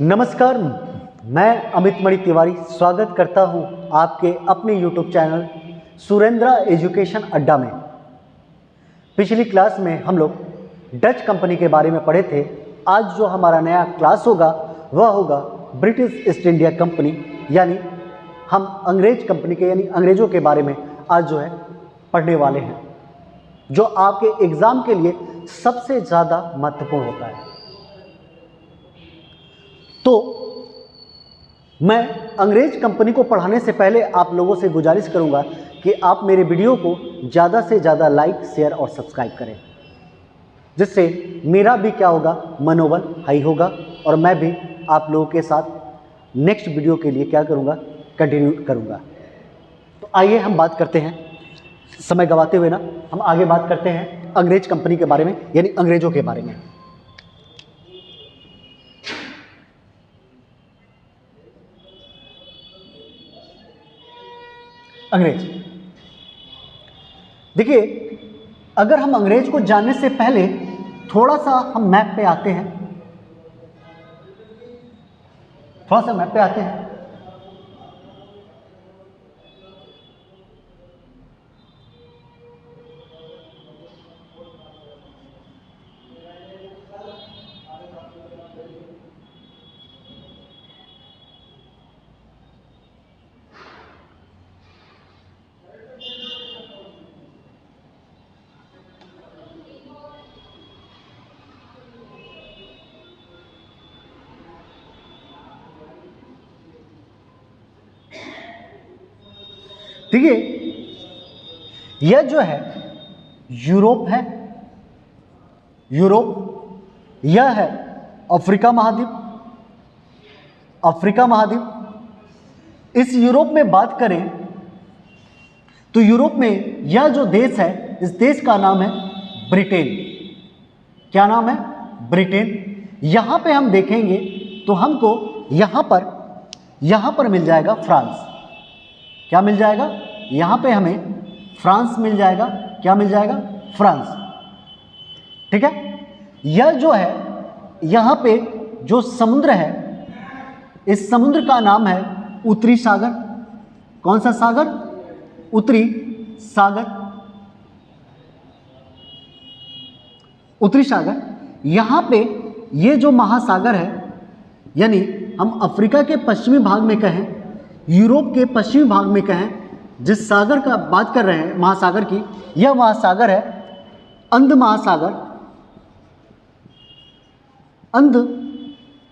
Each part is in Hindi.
नमस्कार, मैं अमित मणि तिवारी स्वागत करता हूं आपके अपने YouTube चैनल सुरेंद्रा एजुकेशन अड्डा में। पिछली क्लास में हम लोग डच कंपनी के बारे में पढ़े थे। आज जो हमारा नया क्लास होगा वह होगा ब्रिटिश ईस्ट इंडिया कंपनी, यानी हम अंग्रेज कंपनी के यानी अंग्रेज़ों के बारे में आज जो है पढ़ने वाले हैं, जो आपके एग्ज़ाम के लिए सबसे ज़्यादा महत्वपूर्ण होता है। तो मैं अंग्रेज कंपनी को पढ़ाने से पहले आप लोगों से गुजारिश करूंगा कि आप मेरे वीडियो को ज़्यादा से ज़्यादा लाइक, शेयर और सब्सक्राइब करें, जिससे मेरा भी क्या होगा, मनोबल हाई होगा और मैं भी आप लोगों के साथ नेक्स्ट वीडियो के लिए क्या करूंगा, कंटिन्यू करूंगा। तो आइए हम बात करते हैं, समय गवाते हुए ना हम आगे बात करते हैं अंग्रेज कंपनी के बारे में, यानी अंग्रेज़ों के बारे में। अंग्रेज, देखिए, अगर हम अंग्रेज को जानने से पहले थोड़ा सा हम मैप पे आते हैं, देखिए, यह जो है यूरोप है, यह है अफ्रीका महाद्वीप। इस यूरोप में बात करें तो यूरोप में यह जो देश है, इस देश का नाम है ब्रिटेन। क्या नाम है? ब्रिटेन। यहां पे हम देखेंगे तो हमको यहां पर मिल जाएगा फ्रांस। क्या मिल जाएगा? यहाँ पे हमें फ्रांस मिल जाएगा। क्या मिल जाएगा? फ्रांस। ठीक है। यह जो है, यहाँ पे जो समुद्र है, इस समुद्र का नाम है उत्तरी सागर। कौन सा सागर? उत्तरी सागर। उत्तरी सागर। यहाँ पे ये जो महासागर है, यानी हम अफ्रीका के पश्चिमी भाग में कहें, यूरोप के पश्चिमी भाग में कहें, जिस सागर का बात कर रहे हैं, महासागर की, यह महासागर है अंध महासागर। अंध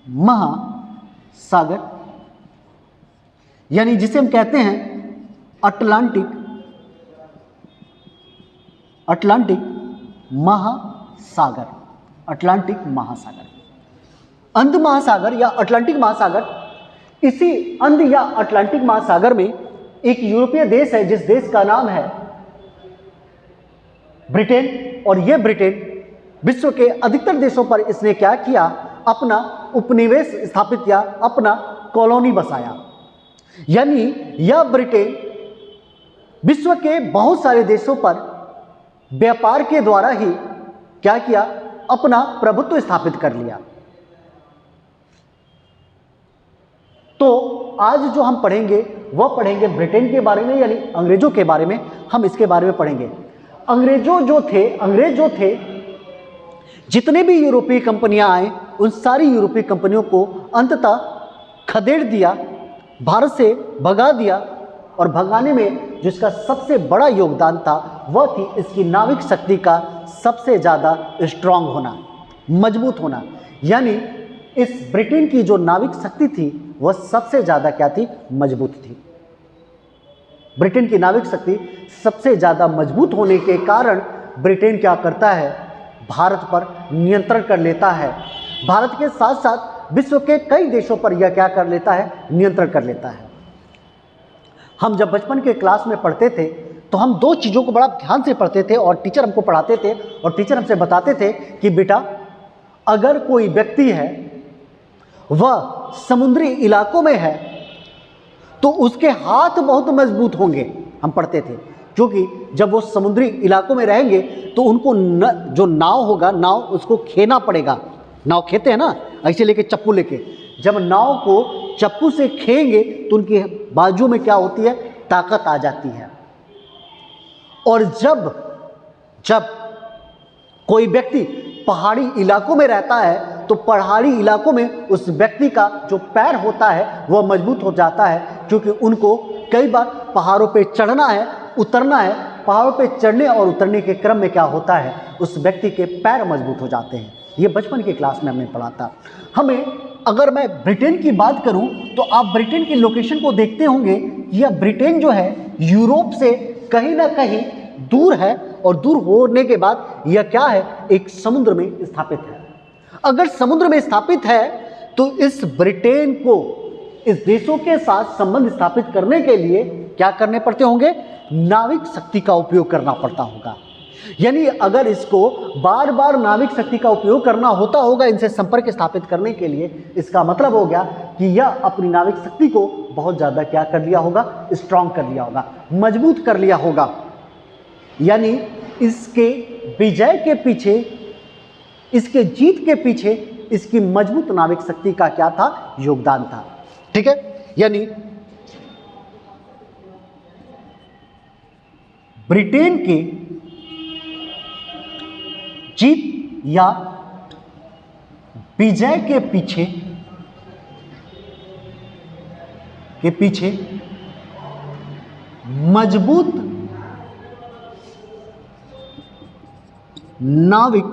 महासागर, यानी जिसे हम कहते हैं अटलांटिक महासागर। अटलांटिक महासागर, अंध महासागर या अटलांटिक महासागर। इसी अंध या अटलांटिक महासागर में एक यूरोपीय देश है, जिस देश का नाम है ब्रिटेन। और यह ब्रिटेन विश्व के अधिकतर देशों पर इसने क्या किया, अपना उपनिवेश स्थापित किया, अपना कॉलोनी बसाया। यानी यह ब्रिटेन विश्व के बहुत सारे देशों पर व्यापार के द्वारा ही क्या किया, अपना प्रभुत्व स्थापित कर लिया। तो आज जो हम पढ़ेंगे वह पढ़ेंगे ब्रिटेन के बारे में, यानी अंग्रेजों के बारे में। हम इसके बारे में पढ़ेंगे। अंग्रेज जो थे, जितने भी यूरोपीय कंपनियां आए, उन सारी यूरोपीय कंपनियों को अंततः खदेड़ दिया, भारत से भगा दिया। और भगाने में जिसका सबसे बड़ा योगदान था वह थी इसकी नाविक शक्ति का सबसे ज़्यादा स्ट्रांग होना, मजबूत होना। यानी इस ब्रिटेन की जो नाविक शक्ति थी वह सबसे ज़्यादा क्या थी, मजबूत थी। ब्रिटेन की नाविक शक्ति सबसे ज़्यादा मजबूत होने के कारण ब्रिटेन क्या करता है, भारत पर नियंत्रण कर लेता है। भारत के साथ साथ विश्व के कई देशों पर यह क्या कर लेता है, नियंत्रण कर लेता है। हम जब बचपन के क्लास में पढ़ते थे तो हम दो चीज़ों को बड़ा ध्यान से पढ़ते थे और टीचर हमको पढ़ाते थे और टीचर हमसे बताते थे कि बेटा, अगर कोई व्यक्ति है वह समुद्री इलाकों में है तो उसके हाथ बहुत मजबूत होंगे। हम पढ़ते थे, क्योंकि जब वो समुद्री इलाकों में रहेंगे तो उनको जो नाव होगा, नाव उसको खेना पड़ेगा। नाव खेते हैं ना, ऐसे लेके, चप्पू लेके, जब नाव को चप्पू से खेंगे तो उनके बाजू में क्या होती है, ताकत आ जाती है। और जब कोई व्यक्ति पहाड़ी इलाकों में रहता है तो पहाड़ी इलाकों में उस व्यक्ति का जो पैर होता है वह मजबूत हो जाता है, क्योंकि उनको कई बार पहाड़ों पे चढ़ना है, उतरना है। पहाड़ों पे चढ़ने और उतरने के क्रम में क्या होता है, उस व्यक्ति के पैर मजबूत हो जाते हैं। ये बचपन की क्लास में हमने पढ़ा था। हमें अगर मैं ब्रिटेन की बात करूं तो आप ब्रिटेन की लोकेशन को देखते होंगे। यह ब्रिटेन जो है यूरोप से कहीं ना कहीं दूर है, और दूर होने के बाद यह क्या है, एक समुद्र में स्थापित है। अगर समुद्र में स्थापित है तो इस ब्रिटेन को इस देशों के साथ संबंध स्थापित करने के लिए क्या करने पड़ते होंगे, नाविक शक्ति का उपयोग करना पड़ता होगा। यानी अगर इसको बार बार नाविक शक्ति का उपयोग करना होता होगा इनसे संपर्क स्थापित करने के लिए, इसका मतलब हो गया कि यह अपनी नाविक शक्ति को बहुत ज़्यादा क्या कर लिया होगा, स्ट्रांग कर लिया होगा, मजबूत कर लिया होगा। यानी इसके विजय के पीछे, इसके जीत के पीछे इसकी मजबूत नाविक शक्ति का क्या था, योगदान था। ठीक है, यानी ब्रिटेन के जीत या विजय के पीछे मजबूत नाविक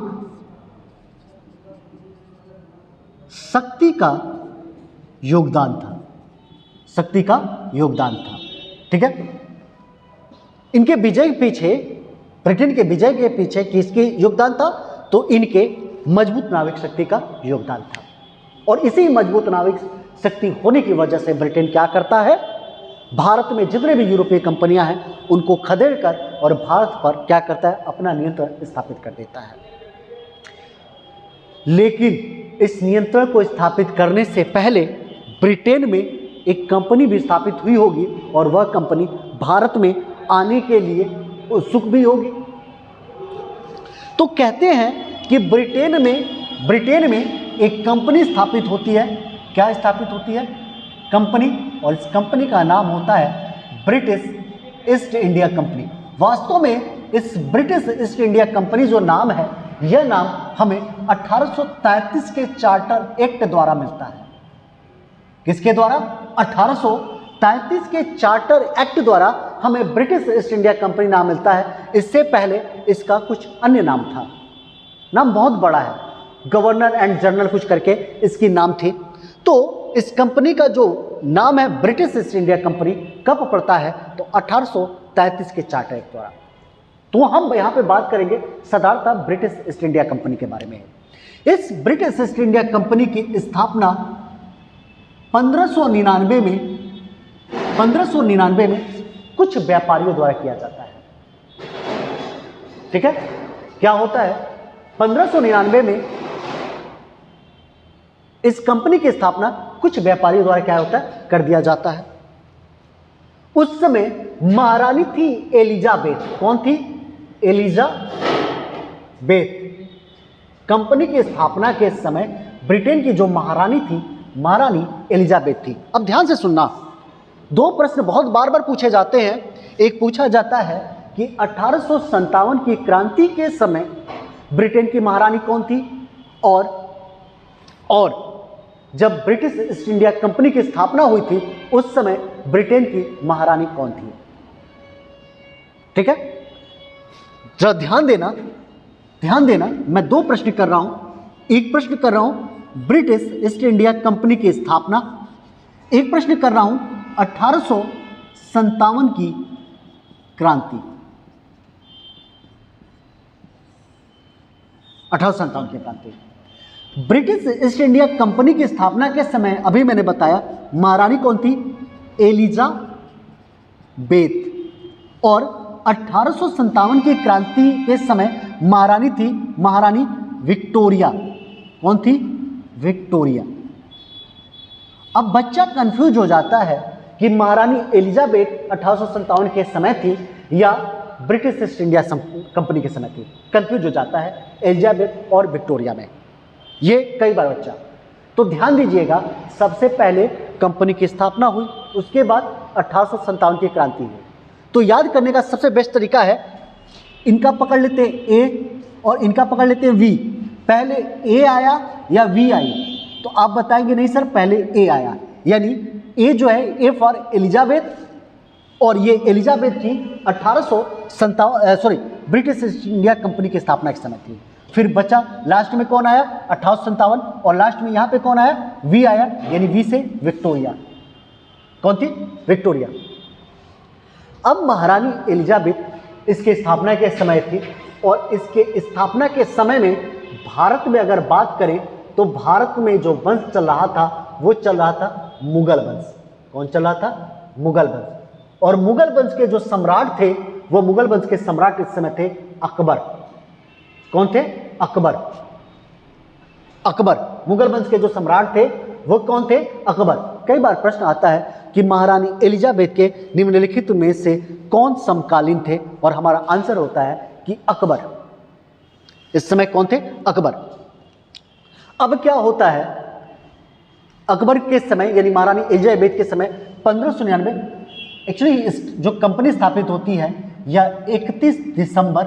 शक्ति का योगदान था, शक्ति का योगदान था। ठीक है, इनके विजय के पीछे, ब्रिटेन के विजय के पीछे किसके योगदान था, तो इनके मजबूत नाविक शक्ति का योगदान था। और इसी मजबूत नाविक शक्ति होने की वजह से ब्रिटेन क्या करता है, भारत में जितने भी यूरोपीय कंपनियां हैं उनको खदेड़कर और भारत पर क्या करता है, अपना नियंत्रण स्थापित कर देता है। लेकिन इस नियंत्रण को स्थापित करने से पहले ब्रिटेन में एक कंपनी भी स्थापित हुई होगी, और वह कंपनी भारत में आने के लिए उत्सुक भी होगी। तो कहते हैं कि ब्रिटेन में एक कंपनी स्थापित होती है। क्या स्थापित होती है, कंपनी, और इस कंपनी का नाम होता है ब्रिटिश ईस्ट इंडिया कंपनी। वास्तव में इस ब्रिटिश ईस्ट इंडिया कंपनी जो नाम है, यह नाम हमें 1833 के चार्टर एक्ट द्वारा मिलता है। किसके द्वारा, 1833 के चार्टर एक्ट द्वारा हमें ब्रिटिश ईस्ट इंडिया कंपनी नाम मिलता है। इससे पहले इसका कुछ अन्य नाम था, नाम बहुत बड़ा है, गवर्नर एंड जनरल कुछ करके इसकी नाम थी। तो इस कंपनी का जो नाम है ब्रिटिश ईस्ट इंडिया कंपनी कब पड़ता है, तो 1833 के चार्टर एक्ट द्वारा। तो हम यहाँ पे बात करेंगे साधारणतः ब्रिटिश ईस्ट इंडिया कंपनी के बारे में। इस ब्रिटिश ईस्ट इंडिया कंपनी की स्थापना 1599 में कुछ व्यापारियों द्वारा किया जाता है। ठीक है, क्या होता है, 1599 में इस कंपनी की स्थापना कुछ व्यापारियों द्वारा क्या होता है, कर दिया जाता है। उस समय महारानी थी एलिजाबेथ। कौन थी, एलिजाबेथ। कंपनी की स्थापना के समय ब्रिटेन की जो महारानी थी, महारानी एलिजाबेथ थी। अब ध्यान से सुनना, दो प्रश्न बहुत बार बार पूछे जाते हैं। एक पूछा जाता है कि 1857 की क्रांति के समय ब्रिटेन की महारानी कौन थी, और जब ब्रिटिश ईस्ट इंडिया कंपनी की स्थापना हुई थी उस समय ब्रिटेन की महारानी कौन थी। ठीक है, जरा ध्यान देना, मैं दो प्रश्न कर रहा हूं। एक प्रश्न कर रहा हूं ब्रिटिश ईस्ट इंडिया कंपनी की स्थापना, एक प्रश्न कर रहा हूं 1857 की क्रांति। 1857 की क्रांति, ब्रिटिश ईस्ट इंडिया कंपनी की स्थापना के समय अभी मैंने बताया महारानी कौन थी, एलिजाबेथ, और 1857 की क्रांति के समय महारानी थी महारानी विक्टोरिया। कौन थी, विक्टोरिया। अब बच्चा कंफ्यूज हो जाता है कि महारानी एलिजाबेथ 1857 के समय थी या ब्रिटिश ईस्ट इंडिया कंपनी के समय थी। कंफ्यूज हो जाता है एलिजाबेथ और विक्टोरिया में, ये कई बार बच्चा। तो ध्यान दीजिएगा, सबसे पहले कंपनी की स्थापना हुई, उसके बाद 1857 की क्रांति हुई। तो याद करने का सबसे बेस्ट तरीका है, इनका पकड़ लेते हैं ए और इनका पकड़ लेते हैं वी। पहले ए आया या वी आई? तो आप बताएंगे नहीं सर पहले ए आया, यानी ए जो है ए फॉर एलिजाबेथ, और ये एलिजाबेथ थी 1857 ब्रिटिश ईस्ट इंडिया कंपनी की स्थापना के समय थी। फिर बचा लास्ट में कौन आया? 1857, और लास्ट में यहाँ पे कौन आया? वी आया, यानी वी से विक्टोरिया। कौन थी? विक्टोरिया। अब महारानी एलिजाबेथ इसके स्थापना के समय थी, और इसके स्थापना के समय में भारत में अगर बात करें तो भारत में जो वंश चल रहा था वो चल रहा था मुगल वंश। कौन चल रहा था? मुगल वंश। और मुगल वंश के जो सम्राट थे वो मुगल वंश के सम्राट इस समय थे अकबर। कौन थे? अकबर। अकबर मुगल वंश के जो सम्राट थे वो कौन थे? अकबर। कई बार प्रश्न आता है कि महारानी एलिजाबेथ के निम्नलिखित में से कौन समकालीन थे, और हमारा आंसर होता है कि अकबर। इस समय कौन थे? अकबर। अब क्या होता है, अकबर के समय यानी महारानी एलिजाबेथ के समय 1599 एक्चुअली इस जो कंपनी स्थापित होती है यह 31 दिसंबर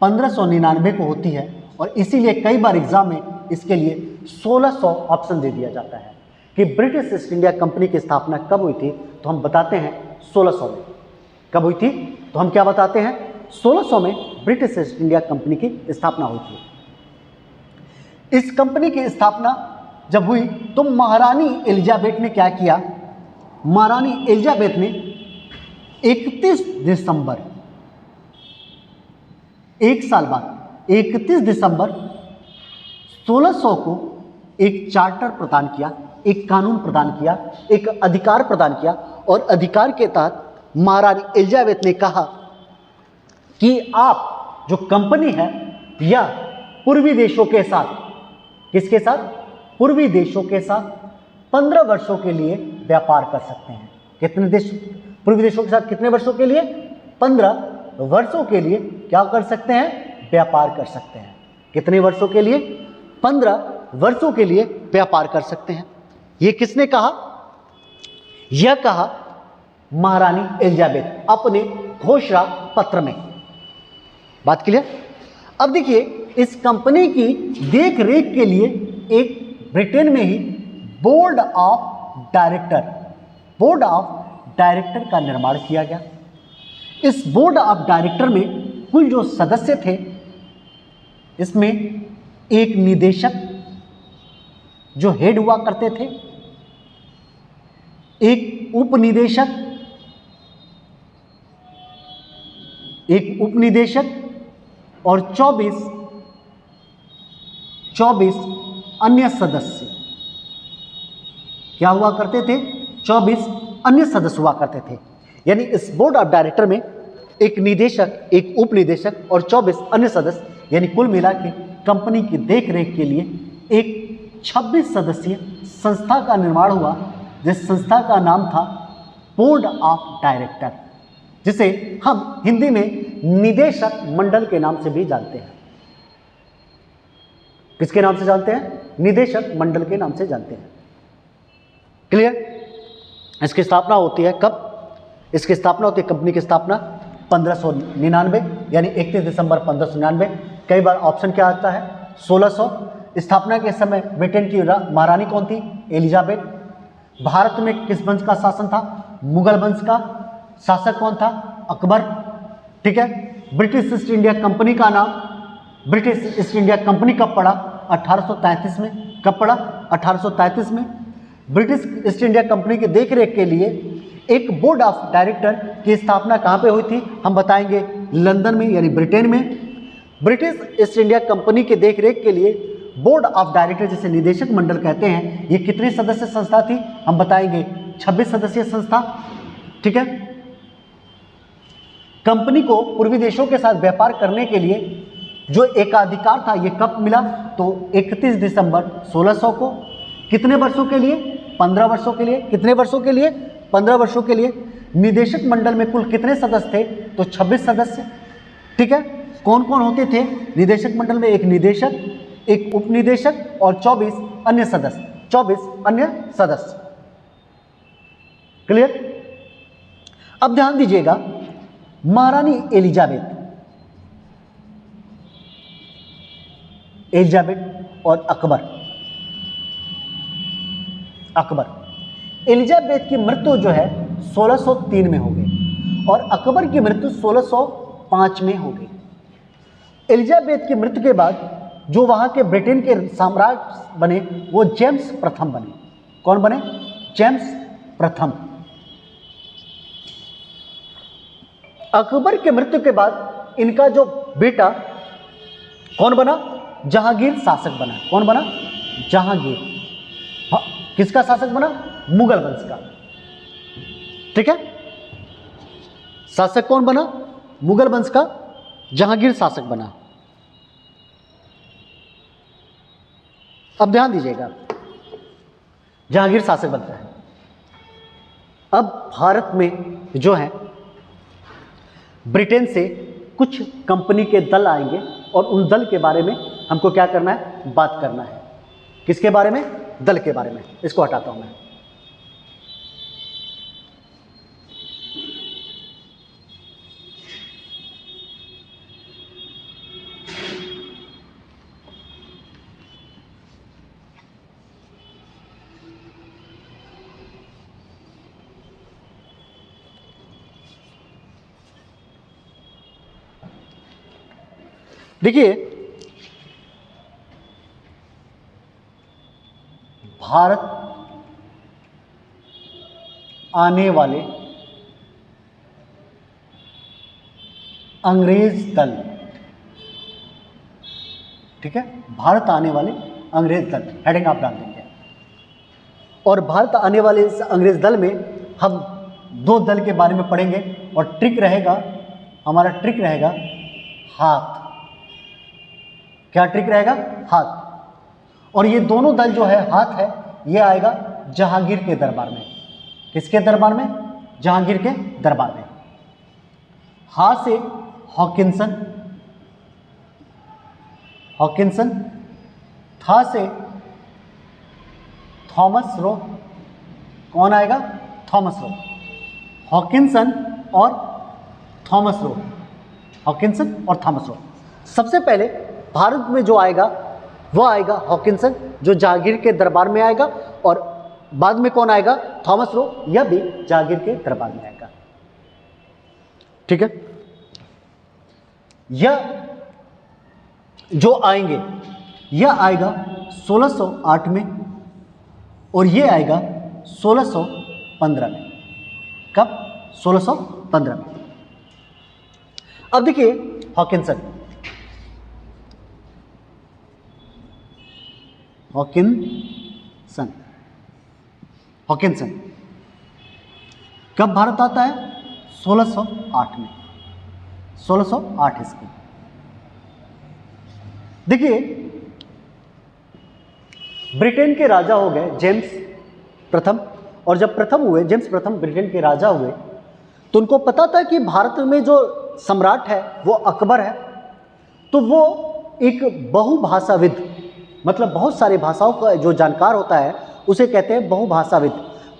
1599 को होती है, और इसीलिए कई बार एग्जाम में इसके लिए 1600 ऑप्शन दे दिया जाता है कि ब्रिटिश ईस्ट इंडिया कंपनी की स्थापना कब हुई थी। तो हम बताते हैं 1600 में। कब हुई थी? तो हम क्या बताते हैं? 1600 में ब्रिटिश ईस्ट इंडिया कंपनी की स्थापना हुई थी। इस कंपनी की स्थापना जब हुई तो महारानी एलिजाबेथ ने क्या किया? महारानी एलिजाबेथ ने 31 दिसंबर, एक साल बाद 31 दिसंबर 1600 को एक चार्टर प्रदान किया, एक कानून प्रदान किया, एक अधिकार प्रदान किया, और अधिकार के तहत महारानी एलिजाबेथ ने कहा कि आप जो कंपनी है यह पूर्वी देशों के साथ, किसके साथ? पूर्वी देशों के साथ 15 वर्षों के लिए व्यापार कर सकते हैं। कितने देश? पूर्वी देशों के साथ कितने वर्षों के लिए? 15 वर्षों के लिए क्या कर सकते हैं? व्यापार कर सकते हैं। कितने वर्षों के लिए? 15 वर्षों के लिए व्यापार कर सकते हैं। यह किसने कहा? यह कहा महारानी एलिजाबेथ अपने घोषणा पत्र में। बात क्लियर? अब देखिए, इस कंपनी की देख रेख के लिए एक ब्रिटेन में ही बोर्ड ऑफ डायरेक्टर का निर्माण किया गया। इस बोर्ड ऑफ डायरेक्टर में कुल जो सदस्य थे, इसमें एक निदेशक जो हेड हुआ करते थे, एक उपनिदेशक और 24 अन्य सदस्य क्या हुआ करते थे? 24 अन्य सदस्य हुआ करते थे। यानी इस बोर्ड ऑफ डायरेक्टर में एक निदेशक, एक उपनिदेशक और 24 अन्य सदस्य, यानी कुल मिला के कंपनी की देख रेख के लिए एक 26 सदस्यीय संस्था का निर्माण हुआ, जिस संस्था का नाम था बोर्ड ऑफ डायरेक्टर, जिसे हम हिंदी में निदेशक मंडल के नाम से भी जानते हैं। किसके नाम से जानते हैं? निदेशक मंडल के नाम से जानते हैं। क्लियर? इसकी स्थापना होती है कब? इसकी स्थापना होती है, कंपनी की स्थापना 1599 यानी 31 दिसंबर 1599। कई बार ऑप्शन क्या आता है? 1600। स्थापना के समय ब्रिटेन की महारानी कौन थी? एलिजाबेथ। भारत में किस वंश का शासन था? मुगल वंश का। शासक कौन था? अकबर। ठीक है। ब्रिटिश ईस्ट इंडिया कंपनी का नाम, ब्रिटिश ईस्ट इंडिया कंपनी कब पड़ा? 1833 में। कब पड़ा? 1833 में। ब्रिटिश ईस्ट इंडिया कंपनी की देखरेख के लिए एक बोर्ड ऑफ डायरेक्टर की स्थापना कहाँ पे हुई थी? हम बताएंगे लंदन में, यानी ब्रिटेन में। ब्रिटिश ईस्ट इंडिया कंपनी के देखरेख के लिए बोर्ड ऑफ डायरेक्टर, जिसे निदेशक मंडल कहते हैं, ये कितनी सदस्य संस्था थी? हम बताएंगे 26 सदस्यीय संस्था। ठीक है। कंपनी को पूर्वी देशों के साथ व्यापार करने के लिए जो एकाधिकार था, ये कब मिला? तो 31 दिसंबर 1600 को। कितने वर्षों के लिए? 15 वर्षों के लिए। कितने वर्षों के लिए? 15 वर्षों के लिए। निदेशक मंडल में कुल कितने सदस्य थे? तो 26 सदस्य। ठीक है। कौन कौन होते थे निदेशक मंडल में? एक निदेशक, एक उपनिदेशक और 24 अन्य सदस्य, 24 अन्य सदस्य। क्लियर? अब ध्यान दीजिएगा, महारानी एलिजाबेथ और अकबर। एलिजाबेथ की मृत्यु जो है 1603 में हो गई और अकबर की मृत्यु 1605 में हो गई। एलिजाबेथ की मृत्यु के बाद जो वहां के ब्रिटेन के साम्राज्य बने वो जेम्स प्रथम बने। कौन बने? जेम्स प्रथम। अकबर के मृत्यु के बाद इनका जो बेटा कौन बना? जहांगीर शासक बना। कौन बना? जहांगीर। हाँ, किसका शासक बना? मुगल वंश का। ठीक है, शासक कौन बना? मुगल वंश का जहांगीर शासक बना। अब ध्यान दीजिएगा, जहांगीर शासक बनता है। अब भारत में जो है ब्रिटेन से कुछ कंपनी के दल आएंगे और उन दल के बारे में हमको क्या करना है? बात करना है। किसके बारे में? दल के बारे में। इसको हटाता हूं मैं। देखिए, भारत आने वाले अंग्रेज दल, ठीक है, भारत आने वाले अंग्रेज दल, हेडिंग आप डाल देंगे। और भारत आने वाले इस अंग्रेज दल में हम दो दल के बारे में पढ़ेंगे और ट्रिक रहेगा, हमारा ट्रिक रहेगा हाथ। क्या ट्रिक रहेगा? हाथ। और ये दोनों दल जो है हाथ है, ये आएगा जहांगीर के दरबार में। किसके दरबार में? जहांगीर के दरबार में। हा से हॉकिंसन, था से थॉमस रो। कौन आएगा? Thomas Roe. हॉकिंसन और थॉमस रो, हॉकिंसन और थॉमस रो। सबसे पहले भारत में जो आएगा वो आएगा हॉकिंसन, जो जहांगीर के दरबार में आएगा, और बाद में कौन आएगा? थॉमस रो, यह भी जहांगीर के दरबार में आएगा। ठीक है, यह जो आएंगे, यह आएगा 1608 में और यह आएगा 1615 में। कब? 1615 में। अब देखिए हॉकिंसन कब भारत आता है? 1608 में, 1608 ईस्वी। देखिए, ब्रिटेन के राजा हो गए जेम्स प्रथम, और जब प्रथम हुए जेम्स प्रथम ब्रिटेन के राजा हुए तो उनको पता था कि भारत में जो सम्राट है वो अकबर है। तो वो एक बहुभाषाविद, मतलब बहुत सारी भाषाओं का जो जानकार होता है उसे कहते हैं बहुभाषाविद।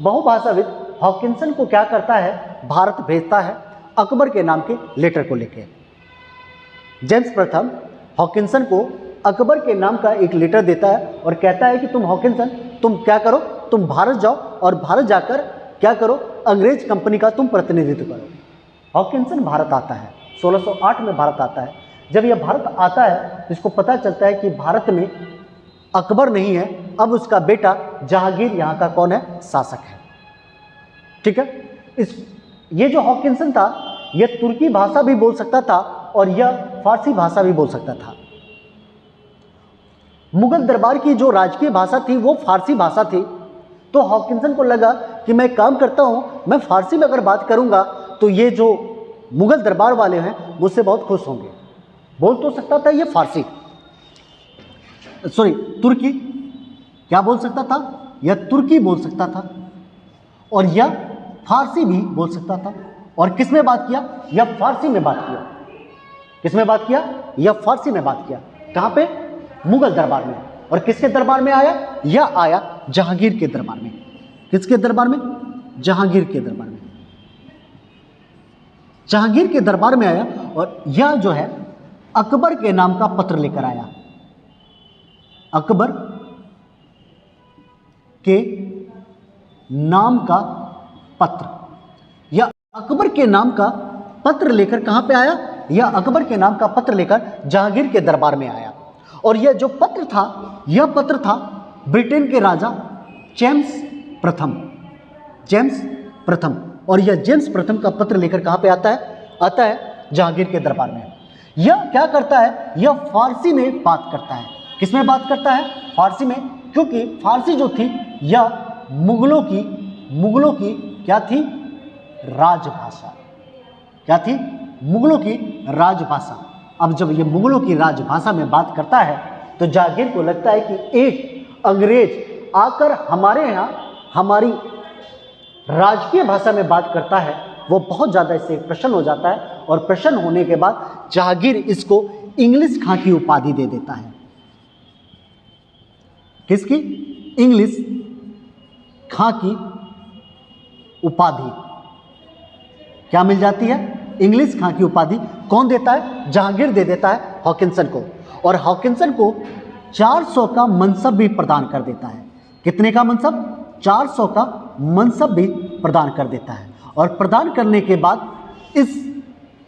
बहुभाषाविद हॉकिंसन को क्या करता है? भारत भेजता है अकबर के नाम के लेटर को लेके। जेम्स प्रथम हॉकिंसन को अकबर के नाम का एक लेटर देता है और कहता है कि तुम हॉकिंसन, तुम क्या करो, तुम भारत जाओ और भारत जाकर क्या करो? अंग्रेज कंपनी का तुम प्रतिनिधित्व करो। हॉकिंसन भारत आता है, 1608 में भारत आता है। जब यह भारत आता है, इसको पता चलता है कि भारत में अकबर नहीं है, अब उसका बेटा जहांगीर यहाँ का कौन है? शासक है। ठीक है, ये जो हॉकिंसन था यह तुर्की भाषा भी बोल सकता था और यह फारसी भाषा भी बोल सकता था। मुगल दरबार की जो राजकीय भाषा थी वो फारसी भाषा थी। तो हॉकिंसन को लगा कि मैं काम करता हूं, मैं फारसी में अगर बात करूंगा तो ये जो मुगल दरबार वाले हैं मुझसे बहुत खुश होंगे। बोल तो सकता था ये फारसी, सॉरी तुर्की, क्या बोल सकता था? यह तुर्की बोल सकता था और यह फारसी भी बोल सकता था। और किस में बात किया? यह फारसी में बात किया। किस में बात किया? यह फारसी में बात किया। कहां पे? मुगल दरबार में। और किसके दरबार में आया? यह आया जहांगीर के दरबार में। किसके दरबार में? जहांगीर के दरबार में। जहांगीर के दरबार में आया और यह जो है अकबर के नाम का पत्र लेकर आया। अकबर के नाम का पत्र, या अकबर के नाम का पत्र लेकर कहां पे आया? यह अकबर के नाम का पत्र लेकर जहांगीर के दरबार में आया। और यह जो पत्र था, यह पत्र था ब्रिटेन के राजा जेम्स प्रथम। जेम्स प्रथम। और यह जेम्स प्रथम का पत्र लेकर कहां पे आता है? आता है जहांगीर के दरबार में। यह क्या करता है? यह फारसी में बात करता है। किस में बात करता है? फारसी में, क्योंकि फारसी जो थी यह मुगलों की क्या थी? राजभाषा। क्या थी? मुगलों की राजभाषा। अब जब ये मुगलों की राजभाषा में बात करता है तो जहांगीर को लगता है कि एक अंग्रेज आकर हमारे यहाँ हमारी राजकीय भाषा में बात करता है, वो बहुत ज़्यादा इससे प्रसन्न हो जाता है। और प्रसन्न होने के बाद जहांगीर इसको इंग्लिश खां की उपाधि दे देता है। किसकी? इंग्लिश खां की उपाधि क्या मिल जाती है? इंग्लिश खां की उपाधि कौन देता है? जहांगीर दे देता है हॉकिंसन को। और हॉकिंसन को 400 का मनसब भी प्रदान कर देता है। कितने का मनसब? 400 का मनसब भी प्रदान कर देता है। और प्रदान करने के बाद इस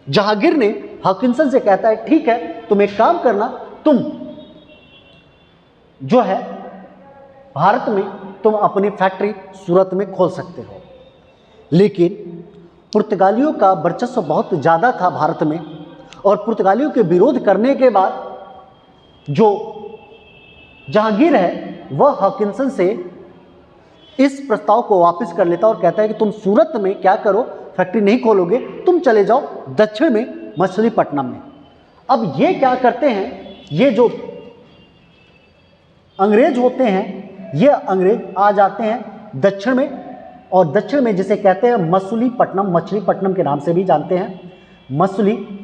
जहांगीर ने हॉकिंसन से कहता है, ठीक है तुम एक काम करना, तुम जो है भारत में तुम अपनी फैक्ट्री सूरत में खोल सकते हो। लेकिन पुर्तगालियों का वर्चस्व बहुत ज़्यादा था भारत में, और पुर्तगालियों के विरोध करने के बाद जो जहांगीर है वह हॉकिंसन से इस प्रस्ताव को वापस कर लेता और कहता है कि तुम सूरत में क्या करो, फैक्ट्री नहीं खोलोगे, तुम चले जाओ दक्षिण में मछलीपट्टनम में। अब ये क्या करते हैं, ये जो अंग्रेज होते हैं, ये अंग्रेज आ जाते हैं दक्षिण में, और दक्षिण में जिसे कहते हैं मछलीपट्टनम, मछलीपट्टनम के नाम से भी जानते हैं, मछलीपट्टनम।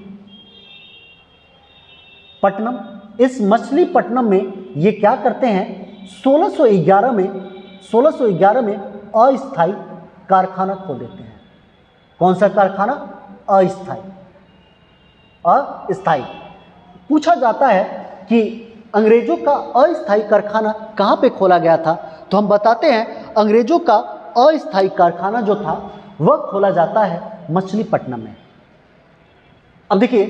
इस मछलीपट्टनम में ये क्या करते हैं, 1611 में अस्थायी कारखाना खोल देते हैं। कौन सा कारखाना? अस्थायी। पूछा जाता है कि अंग्रेजों का अस्थायी कारखाना कहाँ पे खोला गया था, तो हम बताते हैं अंग्रेजों का अस्थायी कारखाना जो था वह खोला जाता है मछलीपट्टनम में। अब देखिए,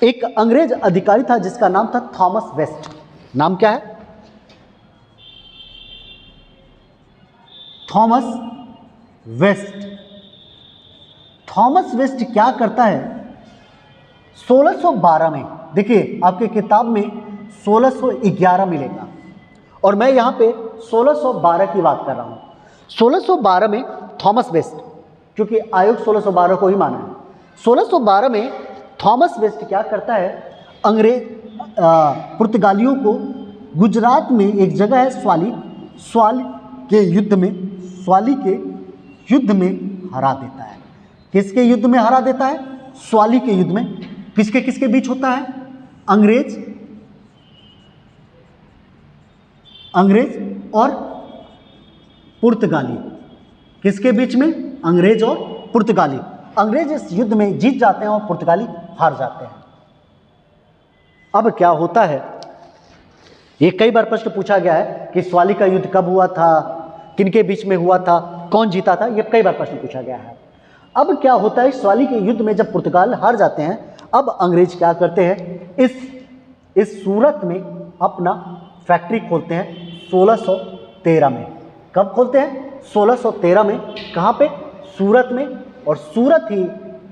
एक अंग्रेज अधिकारी था जिसका नाम था थॉमस वेस्ट। नाम क्या है? Thomas waste. थॉमस वेस्ट क्या करता है? 1612 में, देखिए आपके किताब में 1611 मिलेगा और मैं यहाँ पे 1612 की बात कर रहा हूँ। 1612 में थॉमस वेस्ट, क्योंकि आयोग 1612 को ही माना है, 1612 में थॉमस वेस्ट क्या करता है, पुर्तगालियों को गुजरात में एक जगह है स्वाली के युद्ध में हरा देता है। किसके युद्ध में हरा देता है? स्वाली के युद्ध में। किसके किसके बीच होता है? अंग्रेज और पुर्तगाली। किसके बीच में? अंग्रेज और पुर्तगाली। अंग्रेज इस युद्ध में जीत जाते हैं और पुर्तगाली हार जाते हैं। अब क्या होता है, ये कई बार प्रश्न पूछा गया है कि स्वाली का युद्ध कब हुआ था, किनके बीच में हुआ था, कौन जीता था, ये कई बार प्रश्न पूछा गया है। अब क्या होता है, स्वाली के युद्ध में जब पुर्तगाल हार जाते हैं, अब अंग्रेज क्या करते हैं, इस सूरत में अपना फैक्ट्री खोलते हैं 1613 में। कब खोलते हैं? 1613 में। कहाँ पे? सूरत में। और सूरत ही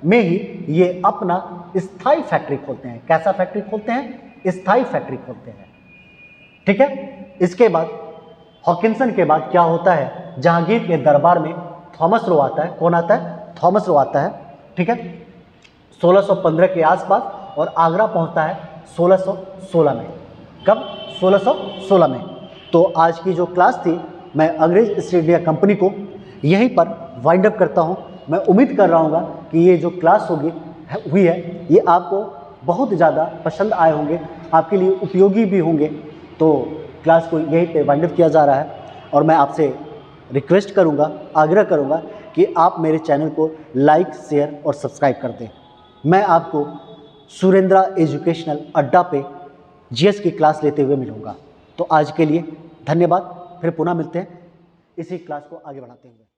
में ही ये अपना स्थायी फैक्ट्री खोलते हैं। कैसा फैक्ट्री खोलते हैं? स्थायी फैक्ट्री खोलते हैं। ठीक है। इसके बाद हॉकिंसन के बाद क्या होता है, जहांगीर के दरबार में थॉमस रो आता है। कौन आता है? थॉमस रो आता है। ठीक है, 1615 के आसपास, और आगरा पहुंचता है 1616 में। कब? 1616 में। तो आज की जो क्लास थी, मैं अंग्रेज ईस्ट इंडिया कंपनी को यहीं पर वाइंड अप करता हूं। मैं उम्मीद कर रहा हूँ कि ये जो क्लास हुई है ये आपको बहुत ज़्यादा पसंद आए होंगे, आपके लिए उपयोगी भी होंगे। तो क्लास को यहीं पे वाइंड अप किया जा रहा है और मैं आपसे रिक्वेस्ट करूंगा, आग्रह करूंगा कि आप मेरे चैनल को लाइक, शेयर और सब्सक्राइब कर दें। मैं आपको सुरेंद्रा एजुकेशनल अड्डा पे जीएस की क्लास लेते हुए मिलूंगा। तो आज के लिए धन्यवाद, फिर पुनः मिलते हैं इसी क्लास को आगे बढ़ाते हुए।